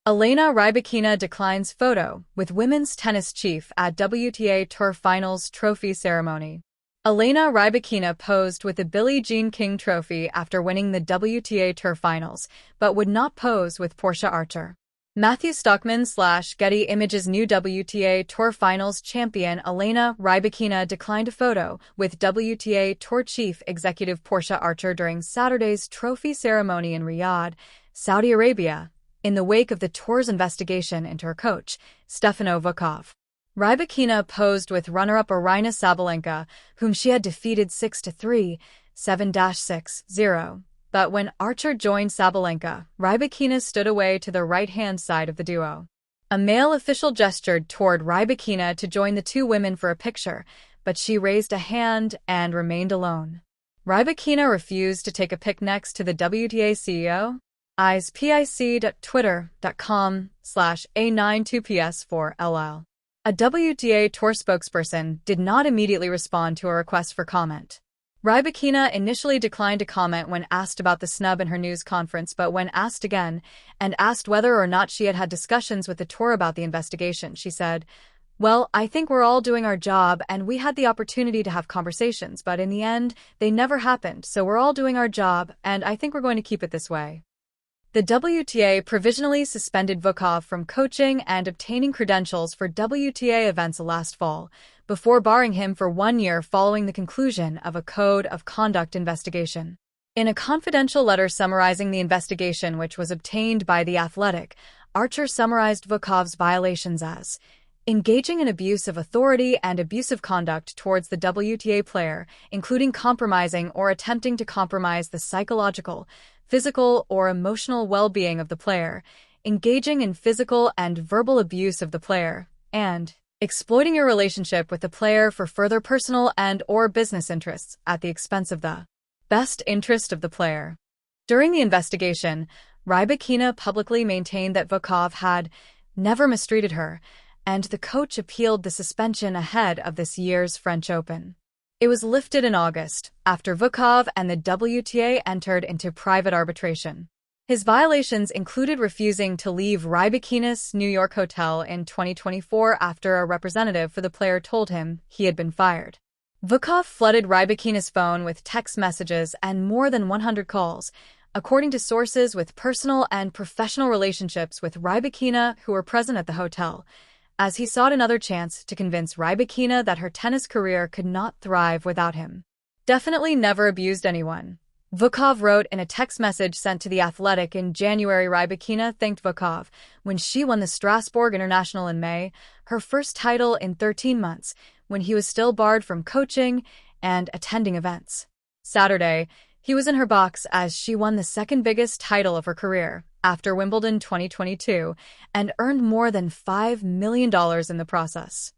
Elena Rybakina declines photo with women's tennis chief at WTA Tour Finals trophy ceremony. Elena Rybakina posed with the Billie Jean King Trophy after winning the WTA Tour Finals, but would not pose with Portia Archer. Matthew Stockman / Getty ImagesNew. WTA Tour Finals champion Elena Rybakina declined a photo with WTA Tour Chief Executive Portia Archer during Saturday's trophy ceremony in Riyadh, Saudi Arabia, in the wake of the tour's investigation into her coach, Stefano Vukov. Rybakina posed with runner-up Aryna Sabalenka, whom she had defeated 6-3, 7-6-0. But when Archer joined Sabalenka, Rybakina stood away to the right-hand side of the duo. A male official gestured toward Rybakina to join the two women for a picture, but she raised a hand and remained alone. Rybakina refused to take a pic next to the WTA CEO. ISPIC.twitter.com/A92PS4LL. A WTA Tour spokesperson did not immediately respond to a request for comment. Rybakina initially declined to comment when asked about the snub in her news conference, but when asked again, and asked whether or not she had had discussions with the tour about the investigation, she said, "Well, I think we're all doing our job, and we had the opportunity to have conversations, but in the end, they never happened, so we're all doing our job, and I think we're going to keep it this way." The WTA provisionally suspended Vukov from coaching and obtaining credentials for WTA events last fall, before barring him for 1 year following the conclusion of a code of conduct investigation. In a confidential letter summarizing the investigation, which was obtained by The Athletic, Archer summarized Vukov's violations as engaging in abuse of authority and abusive conduct towards the WTA player, including compromising or attempting to compromise the psychological, physical, or emotional well-being of the player, engaging in physical and verbal abuse of the player, and exploiting your relationship with the player for further personal and/or business interests at the expense of the best interest of the player. During the investigation, Rybakina publicly maintained that Vukov had never mistreated her, and the coach appealed the suspension ahead of this year's French Open. It was lifted in August, after Vukov and the WTA entered into private arbitration. His violations included refusing to leave Rybakina's New York hotel in 2024 after a representative for the player told him he had been fired. Vukov flooded Rybakina's phone with text messages and more than 100 calls, according to sources with personal and professional relationships with Rybakina who were present at the hotel, as he sought another chance to convince Rybakina that her tennis career could not thrive without him. "Definitely never abused anyone," Vukov wrote in a text message sent to The Athletic in January. Rybakina thanked Vukov when she won the Strasbourg International in May, her first title in 13 months, when he was still barred from coaching and attending events. Saturday, he was in her box as she won the second biggest title of her career, after Wimbledon 2022, and earned more than $5 million in the process.